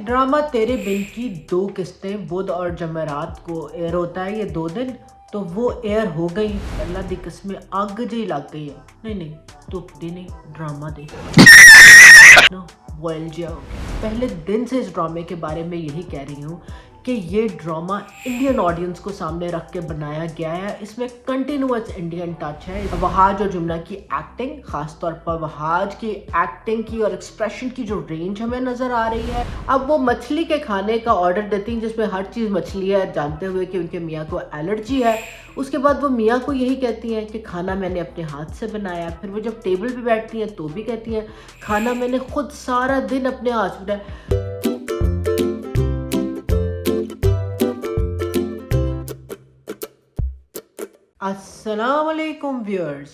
Drama तेरे बिन की 2 किस्तें बुध और जमेरात को एयर होता है ये 2 दिन। तो वो एयर हो गई, अल्लाह दी कसमें अग जी लग गई है। नहीं तो नहीं ड्रामा देख ना बॉयल जिया हो गया। पहले दिन से इस ड्रामे के बारे में यही कह रही हूँ कि ये ड्रामा इंडियन ऑडियंस को सामने रख के बनाया गया है। इसमें कंटिन्यूअस इंडियन टच है। वहाज और जुमना की एक्टिंग, खासतौर पर वहाज की एक्टिंग की और एक्सप्रेशन की जो रेंज हमें नजर आ रही है। अब वो मछली के खाने का ऑर्डर देती हैं जिसमें हर चीज़ मछली है, जानते हुए कि उनके मियाँ को एलर्जी है। उसके बाद वो मियाँ को यही कहती हैं कि खाना मैंने अपने हाथ से बनाया। फिर वो जब टेबल पे बैठती हैं तो भी कहती हैं खाना मैंने खुद सारा दिन अपने हाथ से बनाया। अस्सलाम वालेकुम व्यूअर्स।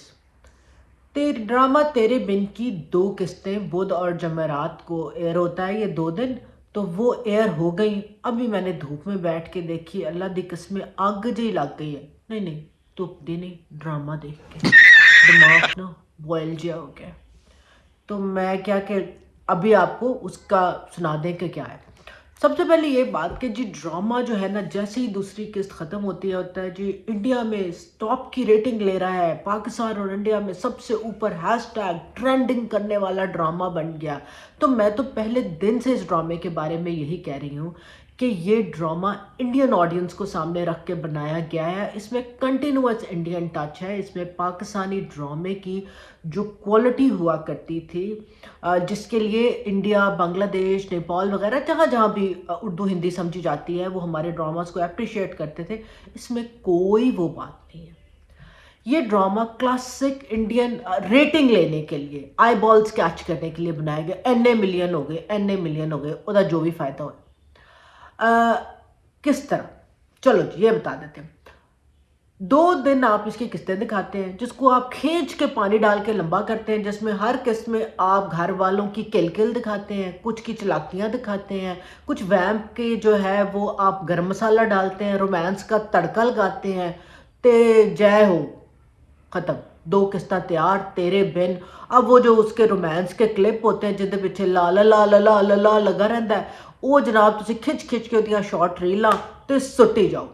ड्रामा तेरे बिन की 2 किस्तें बुध और जमेरात को एयर होता है ये 2 दिन। तो वो एयर हो गई। अभी मैंने धूप में बैठ के देखी, अल्लाह दी कसमें अग जी लग गई है। नहीं तो नहीं ड्रामा देख के दिमाग ना बॉयल जिया हो गया। तो मैं क्या कि अभी आपको उसका सुना दें कि क्या है। सबसे पहले ये बात कि जी ड्रामा जो है ना, जैसे ही दूसरी किस्त ख़त्म होती है होता है जी इंडिया में टॉप की रेटिंग ले रहा है, पाकिस्तान और इंडिया में सबसे ऊपर हैशटैग ट्रेंडिंग करने वाला ड्रामा बन गया। तो मैं तो पहले दिन से इस ड्रामे के बारे में यही कह रही हूँ कि ये ड्रामा इंडियन ऑडियंस को सामने रख के बनाया गया है। इसमें कंटिन्यूअस इंडियन टच है। इसमें पाकिस्तानी ड्रामे की जो क्वालिटी हुआ करती थी, जिसके लिए इंडिया, बांग्लादेश, नेपाल वगैरह जहाँ जहाँ भी उर्दू हिंदी समझी जाती है वो हमारे ड्रामास को अप्रिशिएट करते थे। इसमें कोई वो बात नहीं है। ये ड्रामा क्लासिक इंडियन रेटिंग लेने के लिए, आई बॉल्स कैच करने के लिए बनाया गया। एन मिलियन हो गए उसका जो भी फायदा हो। किस तरह, चलो जी ये बता देते हैं। 2 दिन आप इसकी किस्तें दिखाते हैं जिसको आप खींच के पानी डाल के लंबा करते हैं, जिसमें हर किस्त में आप घर वालों की किलकिल दिखाते हैं, कुछ की चालाकियाँ दिखाते हैं, कुछ वैम्प के जो है वो आप गरम मसाला डालते हैं, रोमांस का तड़का लगाते हैं। ते जय हो, ख़त्म। 2 किस्तां तैयार तेरे बिन। अब वो जो उसके रोमांस के क्लिप होते हैं जिंदे पिछे ला ला ला ला ला ला ला लगा रहता है, वो जनाब तुसी खिंच के उदियां शॉर्ट रीलां ते सुट्टी जाओ।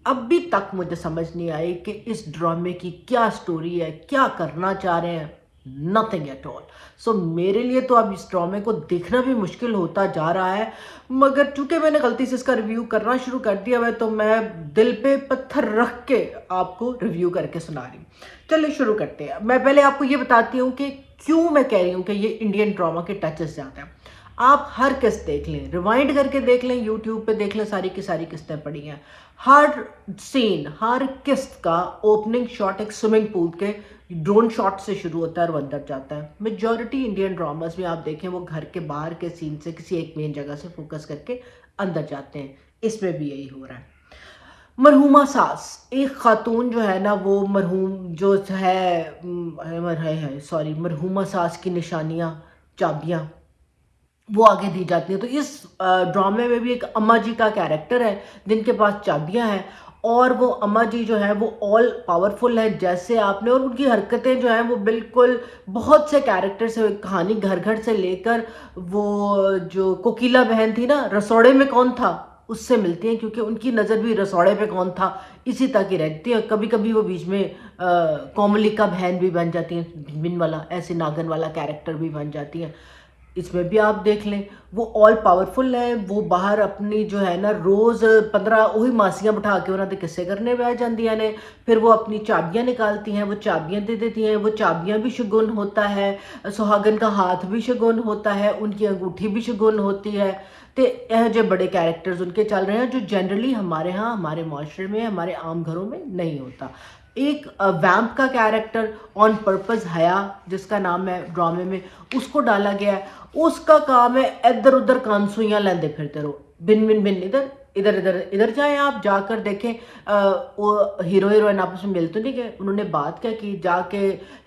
अभी तक मुझे समझ नहीं आई कि इस ड्रामे की क्या स्टोरी है, क्या करना चाह रहे हैं। Nothing at all. सो मेरे लिए तो अब इस ड्रामे को देखना भी मुश्किल होता जा रहा है। मगर चूंकि मैंने गलती से इसका रिव्यू करना शुरू कर दिया है तो मैं दिल पे पत्थर रख के आपको रिव्यू करके सुना रही हूँ। चलिए शुरू करते हैं। मैं पहले आपको ये बताती हूँ कि क्यों मैं कह रही हूँ कि ये इंडियन ड्रामा के टचेस ज़्यादा हैं। आप हर किस्त देख लें, रिवाइंड करके देख लें, यूट्यूब पे देख लें, सारी की सारी किस्तें पड़ी हैं। हर सीन, हर किस्त का ओपनिंग शॉट एक स्विमिंग पूल के ड्रोन शॉट से शुरू होता है और अंदर जाता है। मेजॉरिटी इंडियन ड्रामास में आप देखें वो घर के बाहर के सीन से किसी एक मेन जगह से फोकस करके अंदर जाते हैं। इसमें भी यही हो रहा है। मरहूमा सास, एक खातून जो है ना, वो मरहूम जो है सॉरी मरहूमा सास की निशानियाँ, चाबियाँ वो आगे दी जाती है। तो इस ड्रामे में भी एक अम्मा जी का कैरेक्टर है जिनके पास चाबियां हैं और वो अम्मा जी जो है वो ऑल पावरफुल है जैसे आपने, और उनकी हरकतें जो हैं वो बिल्कुल बहुत से कैरेक्टर से, कहानी घर घर से लेकर वो जो कोकिला बहन थी ना, रसोड़े में कौन था, उससे मिलती हैं, क्योंकि उनकी नज़र भी रसोड़े पे कौन था इसी तक ही रहती है। कभी कभी वो बीच में कोमलिका बहन भी बन जाती हैं, भिनभिन वाला ऐसे नागन वाला कैरेक्टर भी बन जाती हैं। इसमें भी आप देख लें वो ऑल पावरफुल है। वो बाहर अपनी जो है ना रोज़ 15 वही मासियाँ बिठा के उन्होंने किस्से करने बह जाती ने। फिर वो अपनी चाबियाँ निकालती हैं, वो चाबियाँ दे देती हैं। वो चाबियाँ भी शगुन होता है, सुहागन का हाथ भी शगुन होता है, उनकी अंगूठी भी शगुन होती है। तो यह जो बड़े कैरेक्टर्स उनके चल रहे हैं जो जनरली हमारे यहाँ, हमारे माशरे में, हमारे आम घरों में नहीं होता। एक वैम्प का कैरेक्टर ऑन पर्पस हया जिसका नाम है ड्रामे में, उसको डाला गया है। उसका काम है इधर उधर कानसूइयाँ लेंदे फिरते रहो, भिन भिन भिन, इधर इधर इधर इधर जाएं। आप जाकर देखें वो हीरो हीरोइन आपस में मिल तो नहीं गए। उन्होंने बात क्या की, जाके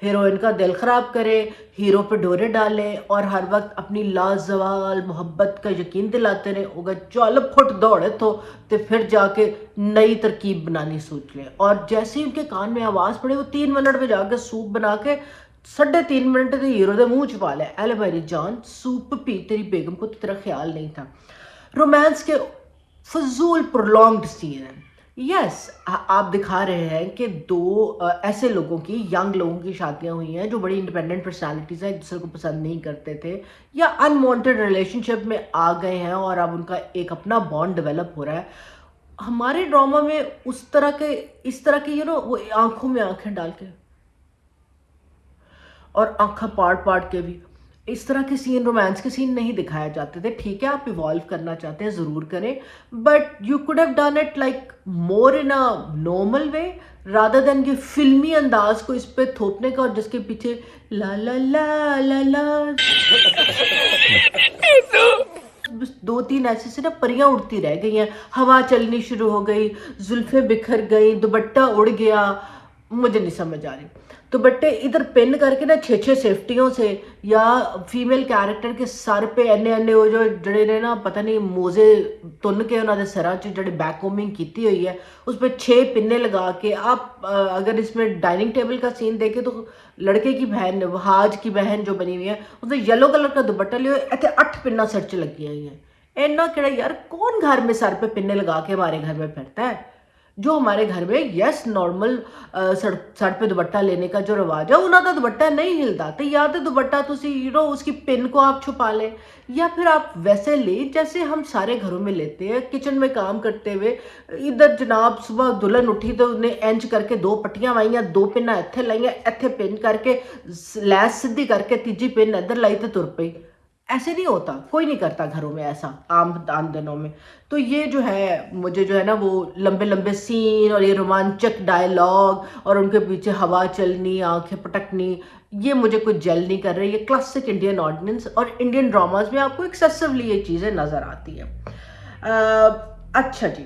हीरोइन का दिल ख़राब करे, हीरो पे डोरे डाले और हर वक्त अपनी लाजवाल मोहब्बत का यकीन दिलाते रहे। होगा चल फुट दौड़े तो फिर जाके नई तरकीब बनानी सोच लें। और जैसे ही उनके कान में आवाज़ पड़े वो 3 मिनट में जाकर सूप बना के 3.5 मिनट तो हीरो के मुंह च पा लिया, एले मेरी जान सूप पी, तेरी बेगम को तो तेरा ख्याल नहीं था। रोमांस के फजूल प्रोलॉन्ग्ड सीन है। यस, आप दिखा रहे हैं कि दो ऐसे लोगों की, यंग लोगों की शादियां हुई हैं जो बड़ी इंडिपेंडेंट पर्सनालिटीज हैं, एक दूसरे को पसंद नहीं करते थे या अनवांटेड रिलेशनशिप में आ गए हैं और अब उनका एक अपना बॉन्ड डेवलप हो रहा है। हमारे ड्रामा में उस तरह के, इस तरह के वो आंखों में आंखें डाल के और आंखें पाड़ पाड़ के भी इस तरह के सीन, रोमांस के सीन नहीं दिखाए जाते थे। ठीक है, आप इवॉल्व करना चाहते हैं ज़रूर करें, but you could have done it like more in a normal way rather than ये फिल्मी अंदाज को इस पे थोपने का और जिसके पीछे ला ला ला ला ला बस 2-3 ऐसे से ना परियां उड़ती रह गई हैं, हवा चलनी शुरू हो गई, जुल्फें बिखर गई, दुपट्टा उड़ गया, मुझे नहीं समझ आ रही। दुपट्टे इधर पिन करके ना 6-6 सेफ्टियों से या फीमेल कैरेक्टर के सर पे एने एने वो जो जड़े ने ना पता नहीं मोजे तुन के उन्होंने सिरा च जड़े बैककोमिंग की हुई है उस पर 6 पिन्ने लगा के आप अगर इसमें डाइनिंग टेबल का सीन देखें तो लड़के की बहन, वहाज की बहन जो बनी हुई है, उसने येलो कलर का दुपट्टा लिया, इतने 8 पिन्ना सर च लगी हुई है। इन्ना केड़ा यार, कौन घर में सर पे पिन्ने लगा के हमारे घर में फिरता है? जो हमारे घर में यस नॉर्मल सर पे दुपट्टा लेने का जो रिवाज है उन्होंने दुपट्टा नहीं हिलता, तो या तो दुपट्टा उसकी पिन को आप छुपा लें या फिर आप वैसे ले जैसे हम सारे घरों में लेते हैं। किचन में काम करते हुए इधर जनाब सुबह दुल्हन उठी तो उन्हें इंच करके 2 पट्टियां वाइया, 2 पिन्ना इत्थे लाइया, इत्थे पिन करके लैस सीधी करके तीजी पिन इधर लाई तो तुर पई। ऐसे नहीं होता, कोई नहीं करता घरों में ऐसा आम दिनों में। तो ये जो है मुझे जो है ना वो लंबे लंबे सीन और ये रोमांचक डायलॉग और उनके पीछे हवा चलनी, आंखें पटकनी, ये मुझे कुछ जेल नहीं कर रही। ये क्लासिक इंडियन ऑडियंस और इंडियन ड्रामाज में आपको एक्सेसिवली ये चीज़ें नज़र आती हैं। अच्छा जी,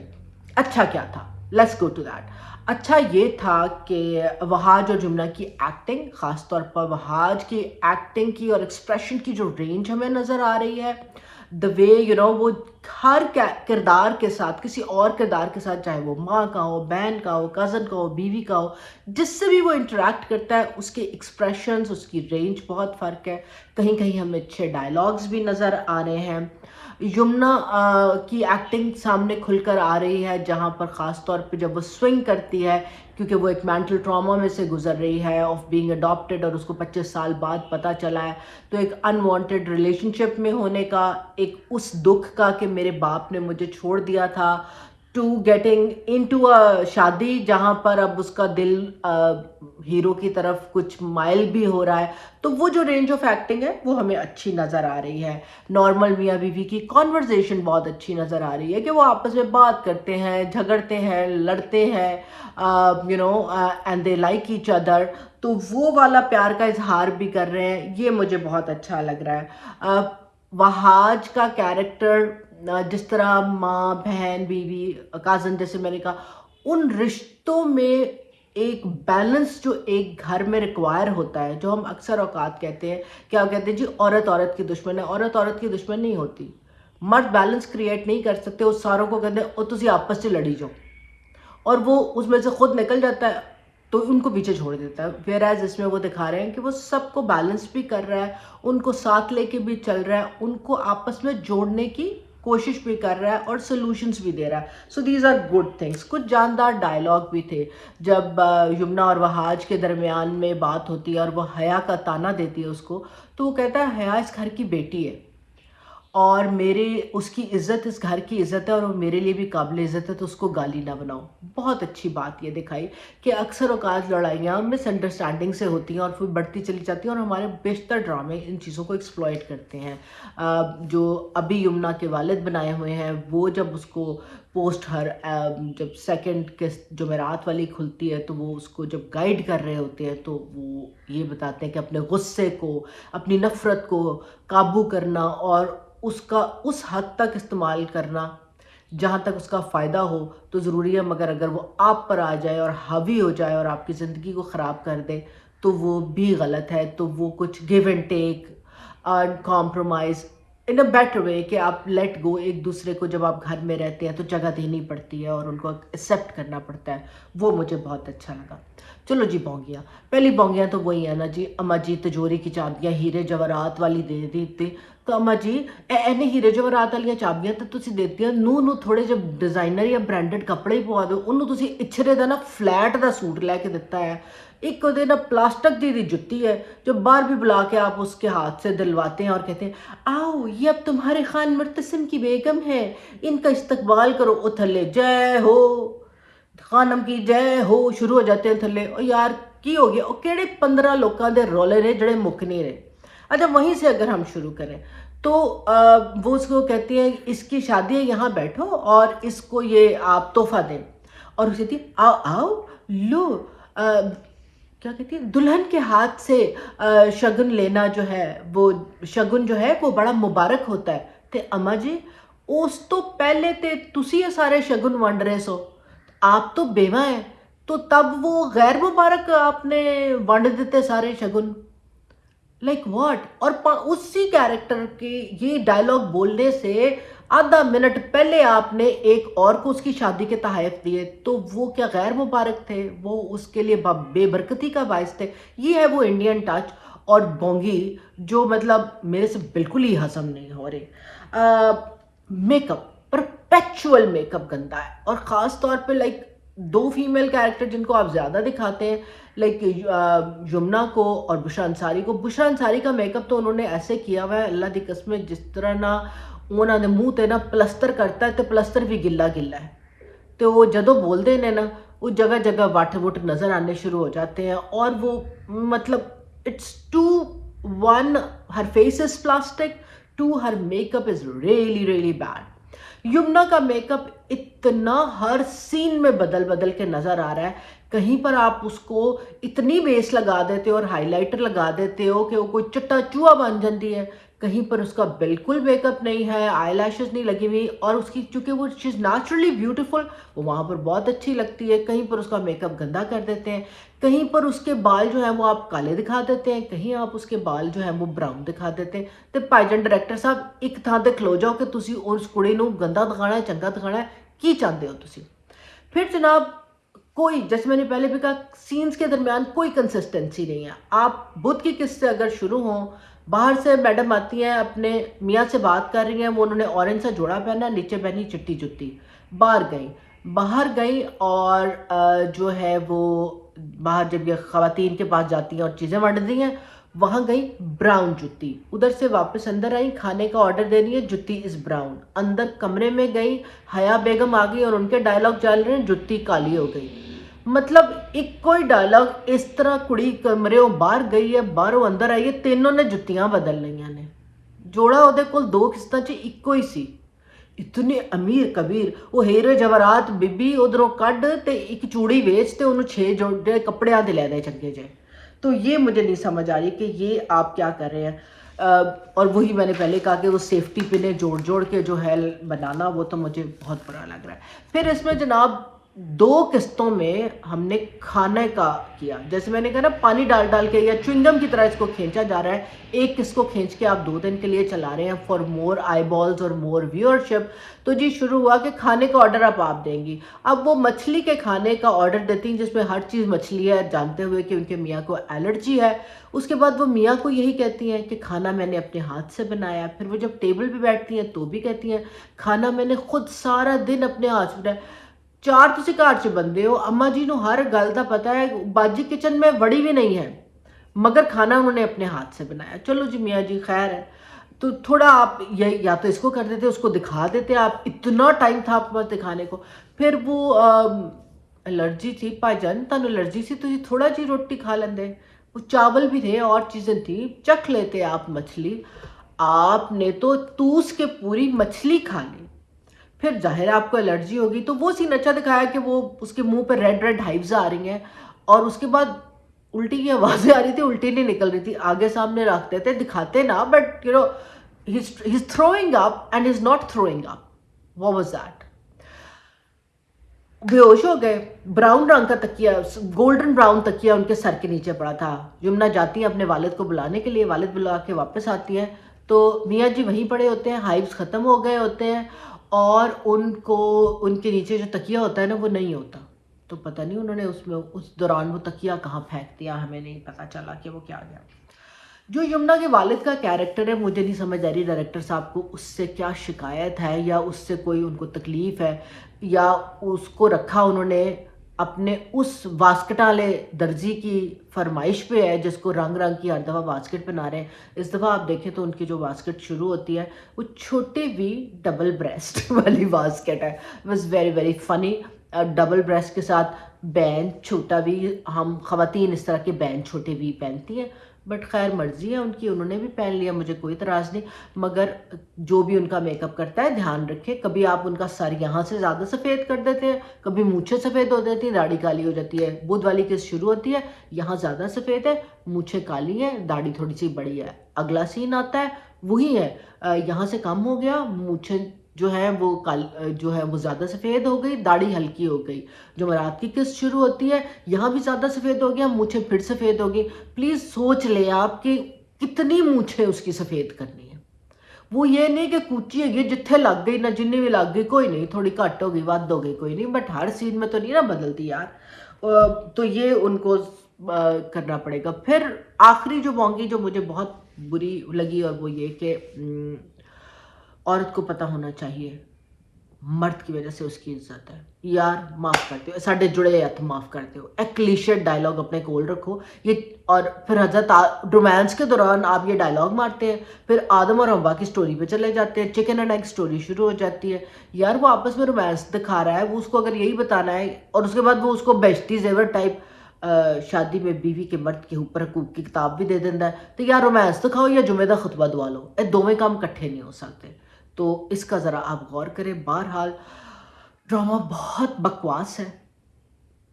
अच्छा क्या था, लेट्स गो टू दैट। अच्छा ये था कि वहाज और जुमना की एक्टिंग, ख़ासतौर पर वहाज की एक्टिंग की और एक्सप्रेशन की जो रेंज हमें नज़र आ रही है, द वे वो हर किरदार के साथ, किसी और किरदार के साथ, चाहे वो माँ का हो, बहन का हो, कज़न का हो, बीवी का हो, जिससे भी वो इंटरेक्ट करता है उसके एक्सप्रेशंस, उसकी रेंज बहुत फ़र्क है। कहीं कहीं हमें अच्छे डायलॉग्स भी नज़र आ रहे हैं। यमुना की एक्टिंग सामने खुलकर आ रही है, जहाँ पर ख़ास तौर पे जब वो स्विंग करती है, क्योंकि वो एक मेंटल ट्रॉमा में से गुजर रही है ऑफ बीइंग अडॉप्टेड और उसको 25 साल बाद पता चला है, तो एक अनवांटेड रिलेशनशिप में होने का, एक उस दुख का कि मेरे बाप ने मुझे छोड़ दिया था, टू गेटिंग इनटू अ शादी जहाँ पर अब उसका दिल हीरो की तरफ कुछ माइल भी हो रहा है। तो वो जो रेंज ऑफ एक्टिंग है वो हमें अच्छी नज़र आ रही है। नॉर्मल मियाँ बीवी की कॉन्वर्जेशन बहुत अच्छी नज़र आ रही है कि वो आपस में बात करते हैं, झगड़ते हैं, लड़ते हैं, and they like each other, तो वो वाला प्यार का इजहार भी कर रहे हैं। ये मुझे बहुत अच्छा लग रहा है। वहाज का कैरेक्टर जिस तरह माँ, बहन, बीवी, काजन, जैसे मैंने कहा, उन रिश्तों में एक बैलेंस जो एक घर में रिक्वायर होता है, जो हम अक्सर औकात कहते हैं, क्या कहते हैं जी, औरत औरत की दुश्मन है। औरत औरत की दुश्मन नहीं होती। मर्द बैलेंस क्रिएट नहीं कर सकते, उस सारों को कहते हैं और तुसी आपस से लड़ी जाओ, और वो उसमें से खुद निकल जाता है तो उनको पीछे छोड़ देता है। वेयर एज इसमें वो दिखा रहे हैं कि वो सबको बैलेंस भी कर रहा है, उनको साथ लेके भी चल रहा है, उनको आपस में जोड़ने की कोशिश भी कर रहा है और सोल्यूशंस भी दे रहा है। So these are good things. कुछ जानदार डायलॉग भी थे जब यमुना और वहाज के दरमियान में बात होती है और वो हया का ताना देती है उसको, तो वो कहता है हया इस घर की बेटी है और मेरे उसकी इज़्ज़त इस घर की इज़्ज़त है और वो मेरे लिए भी काबिल इज़्ज़त है, तो उसको गाली ना बनाओ। बहुत अच्छी बात ये दिखाई कि अक्सर औकात लड़ाइयाँ मिसअंडरस्टैंडिंग से होती हैं और फिर बढ़ती चली जाती हैं और हमारे बेशतर ड्रामे इन चीज़ों को एक्सप्लॉइट करते हैं। जो अभी यमुना के वालिद बनाए हुए हैं, वो जब उसको पोस्ट हर जब सेकंड के जुमेरात वाली खुलती है तो वो उसको जब गाइड कर रहे होते हैं, तो वो ये बताते हैं कि अपने गुस्से को, अपनी नफ़रत को काबू करना और उसका उस हद तक इस्तेमाल करना जहाँ तक उसका फ़ायदा हो तो ज़रूरी है, मगर अगर वो आप पर आ जाए और हावी हो जाए और आपकी ज़िंदगी को ख़राब कर दे तो वो भी गलत है। तो वो कुछ give and take, compromise, in a better way कि आप लेट गो, एक दूसरे को जब आप घर में रहते हैं तो जगह देनी पड़ती है और उनको एक्सेप्ट करना पड़ता है, वो मुझे बहुत अच्छा लगा। चलो जी, बौंगियाँ, पहली बौंगियाँ तो वही है ना जी, अम्मा जी तिजोरी की चाबियाँ हीरे जवाहरात वाली दे दी थी। तो अम्मा जी एने हीरे जवाहरात वाली चाबियाँ तो तुसी देती नू थोड़े जो डिजाइनर या ब्रांडेड कपड़े ही पवा दो, उन्होंने तुसी इछरे दा ना फ्लैट दा सूट लैके दिता है। एक वो ना प्लास्टिक दी जुत्ती है जो बार भी बुला के आप उसके हाथ से दिलवाते हैं और कहते हैं आओ ये अब तुम्हारे खान मुर्तसिम की बेगम है, इनका इस्तकबाल करो। ओ थले जय हो, खानम की जय हो शुरू हो जाते हैं थले। और यार की हो गया, और केड़े 15 लोगों के रोले ने जड़े मुक नहीं रहे। अच्छा, वहीं से अगर हम शुरू करें तो वो उसको कहती है इसकी शादी है, यहाँ बैठो और इसको ये आप तोहफा दें। और उसे कहती आओ आओ लो, क्या कहती है, दुल्हन के हाथ से शगुन लेना जो है, वो शगुन जो है वो बड़ा मुबारक होता है। ते अम्मा जी उस तो पहले ते तुसी ये सारे शगुन वंड रहे सो, आप तो बेवा है, तो तब वो गैर मुबारक आपने वंड देते सारे शगुन, लाइक व्हाट। और उसी कैरेक्टर के ये डायलॉग बोलने से आधा मिनट पहले आपने एक और को उसकी शादी के तहफ़ दिए, तो वो क्या गैर मुबारक थे? वो उसके लिए बेबरकती का बायस थे। ये है वो इंडियन टच। और बोंगी जो मतलब मेरे से बिल्कुल ही हजम नहीं हो रही। मेकअप, परपेचुअल मेकअप गंदा है, और ख़ास तौर पे लाइक दो फीमेल कैरेक्टर जिनको आप ज़्यादा दिखाते हैं, लाइक यमुना को और बुशरा अंसारी को। बुशरा अंसारी का मेकअप तो उन्होंने ऐसे किया हुआ है, अल्लाह दी कसम, जिस तरह ना उन्होंने मुंह ते ना प्लस्तर करता है तो प्लस्तर भी गिला गिला है। तो वो जदों बोलते हैं ना, वो जगह जगह वाट वुट नज़र आने शुरू हो जाते हैं। और वो मतलब it's two one, her face is plastic, two her makeup is really really bad. Yamuna का मेकअप इतना हर सीन में बदल बदल के नज़र आ रहा है। कहीं पर आप उसको इतनी बेस लगा देते हो और हाइलाइटर लगा देते हो कि वो कोई चिट्टा चूहा बन जाती है। कहीं पर उसका बिल्कुल मेकअप नहीं है, आई लैशेज नहीं लगी हुई, और उसकी चूँकि वो शी इज़ नेचुरली ब्यूटीफुल, वो वहाँ पर बहुत अच्छी लगती है। कहीं पर उसका मेकअप गंदा कर देते हैं, कहीं पर उसके बाल जो है वो आप काले दिखा देते हैं, कहीं आप उसके बाल जो है वो ब्राउन दिखा देते हैं। तो भाईजान डायरैक्टर साहब एक थां ते खलो जाओ कि तुसी उस कुड़ी नूं गंदा दिखाना है चंगा दिखाना है, की चाहते हो तुसी। फिर जनाब कोई, जैसे मैंने पहले भी कहा, सीन्स के दरमियान कोई कंसिस्टेंसी नहीं है। आप बुद्ध की किस्से अगर शुरू हों, बाहर से मैडम आती हैं, अपने मियाँ से बात कर रही हैं, वो उन्होंने ऑरेंज सा जोड़ा पहना, नीचे पहनी चिट्टी जुत्ती, बाहर गई और जो है वो बाहर जब ये ख़वातीन के पास जाती हैं और चीज़ें वंडती हैं, वहाँ गई ब्राउन जुत्ती, उधर से वापस अंदर आई, खाने का ऑर्डर दे रही है, जुत्ती इज़ ब्राउन। अंदर कमरे में गई, हया बेगम आ गई और उनके डायलॉग चल रहे हैं, जुत्ती काली हो गई। मतलब एक कोई डायलॉग इस तरह, कुड़ी कमरे बाहर गई है, बाहरों अंदर आई है, तीनों ने जुत्तियां बदल लिया ने, जोड़ा ਉਹਦੇ ਕੋਲ दो किस्तां च ਇੱਕੋ ही सी। इतने अमीर कबीर, वो हीरे जवाहरात बीबी उधरों कढ़ ते एक चूड़ी वेच ते उन्होंने 6 जोड़े कपड़ियां दे लेने चंगे जे। तो ये मुझे नहीं समझ आ रही कि ये आप क्या कर रहे हैं। और वही मैंने पहले कहा कि वो सेफ्टी पिने जोड़ जोड़ के जो है बनाना, वो तो मुझे बहुत बुरा लग रहा है। फिर इसमें जनाब 2 किस्तों में हमने खाने का किया, जैसे मैंने कहा ना, पानी डाल डाल के या च्युइंगम की तरह इसको खींचा जा रहा है। एक किस्त को खींच के आप 2 दिन के लिए चला रहे हैं फॉर मोर आई बॉल्स और मोर व्यूअरशिप। तो जी शुरू हुआ कि खाने का ऑर्डर आप देंगी। अब वो मछली के खाने का ऑर्डर देती हैं जिसमें हर चीज़ मछली है, जानते हुए कि उनके मियाँ को एलर्जी है। उसके बाद वो मियाँ को यही कहती हैं कि खाना मैंने अपने हाथ से बनाया। फिर वो जब टेबल पे बैठती हैं तो भी कहती हैं खाना मैंने खुद सारा दिन अपने हाथ से बनाया। 4 ਤੁਸੀਂ ਘਰ 'ਚ ਬੰਦੇ हो, अम्मा जी ਨੂੰ हर गल का पता है, बाजी किचन में वड़ी भी नहीं है, मगर खाना उन्होंने अपने हाथ से बनाया। चलो जी मियाँ जी खैर है, तो थोड़ा आप ये या तो इसको कर देते, उसको दिखा देते, आप इतना टाइम था आपके पास दिखाने को। फिर वो एलर्जी थी भाईजान, तुहानू एलर्जी सी, तुसीं थोड़ा जी रोटी खा लेंदे, वो चावल भी थे और चीज़ें थी, चख लेते आप मछली। आपने तो तूस के पूरी मछली खा ली। फिर जाहिर है आपको एलर्जी होगी, तो वो सीन अच्छा दिखाया कि वो उसके मुंह पे रेड रेड हाइव्स आ रही हैं और उसके बाद उल्टी की आवाज़ें आ रही थी, उल्टी नहीं निकल रही थी। आगे सामने रखते थे, दिखाते ना, but you know he is throwing up and is not throwing up. What was that? बेहोश हो गए। ब्राउन रंग का तकिया, गोल्डन ब्राउन तकिया उनके सर के नीचे पड़ा था। यमुना जाती है अपने वालिद को बुलाने के लिए, वालिद बुला के वापस आती है तो मियाँ जी वहीं पड़े होते हैं, हाइव्स ख़त्म हो गए होते हैं और उनको उनके नीचे जो तकिया होता है ना वो नहीं होता। तो पता नहीं उन्होंने उसमें उस दौरान वो तकिया कहाँ फेंक दिया, हमें नहीं पता चला कि वो क्या गया। जो यमुना के वालिद का कैरेक्टर है, मुझे नहीं समझ आ रही डायरेक्टर साहब को उससे क्या शिकायत है या उससे कोई उनको तकलीफ़ है या उसको रखा उन्होंने अपने उस बास्केट वाले दर्जी की फरमाइश पे है जिसको रंग रंग की हर दफ़ा बास्केट पहना रहे हैं। इस दफ़ा आप देखें तो उनकी जो बास्केट शुरू होती है वो छोटे वी डबल ब्रेस्ट वाली बास्केट है। Was very very funny. Double breast के साथ बैंड छोटा वी, हम ख़वातीन इस तरह के बैंड छोटे वी पहनती हैं, बट खैर मर्जी है उनकी, उन्होंने भी पहन लिया, मुझे कोई इतराज़ नहीं। मगर जो भी उनका मेकअप करता है ध्यान रखे, कभी आप उनका सर यहाँ से ज़्यादा सफ़ेद कर देते हैं, कभी मूछें सफ़ेद हो जाती हैं, दाढ़ी काली हो जाती है। बुध वाली किस्त शुरू होती है, यहाँ ज़्यादा सफ़ेद है, मूछें काली है, दाढ़ी थोड़ी सी बड़ी है। अगला सीन आता है वही है, यहाँ से कम हो गया, मूछें जो है वो जो है वो ज़्यादा सफ़ेद हो गई, दाढ़ी हल्की हो गई। जुमेरात की किस्त शुरू होती है, यहाँ भी ज़्यादा सफ़ेद हो गया, मूछें फिर सफ़ेद हो गई। प्लीज़ सोच ले आप कि कितनी मूछें उसकी सफ़ेद करनी है। वो ये नहीं कि कूची है जिथे लग गई ना, जिन्नी भी लग गई कोई नहीं, थोड़ी घट हो गई वध हो गई कोई नहीं, बट हर सीन में तो नहीं ना बदलती यार। तो ये उनको करना पड़ेगा। फिर आखिरी जो बोंगी जो मुझे बहुत बुरी लगी और वो ये कि औरत को पता होना चाहिए मर्द की वजह से उसकी इज्जत है। यार माफ़ करते हो, साढ़े जुड़े हथ माफ़ करते हो, एक क्लीशे डायलॉग अपने कोल रखो ये। और फिर हजरत रोमांस के दौरान आप ये डायलॉग मारते हैं, फिर आदम और हव्वा की स्टोरी पे चले जाते हैं, चिकन एंड एग स्टोरी शुरू हो जाती है। यार वो आपस में रोमांस दिखा रहा है, वो उसको अगर यही बताना है और उसके बाद वो उसको बेश्ती जेवर टाइप शादी में बीवी के मर्द के ऊपर हकूक की किताब भी दे देता है, तो यार रोमांस दिखाओ या जुमे का खुतबा दुआ लो, ये दोवें काम इकट्ठे नहीं हो सकते। तो इसका ज़रा आप गौर करें। बहरहाल ड्रामा बहुत बकवास है,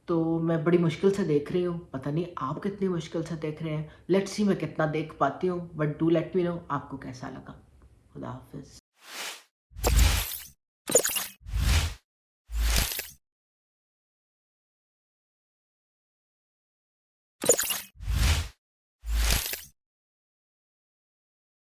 तो मैं बड़ी मुश्किल से देख रही हूँ, पता नहीं आप कितनी मुश्किल से देख रहे हैं। लेट्स सी मैं कितना देख पाती हूँ, but do let me know आपको कैसा लगा। खुदा हाफिज़।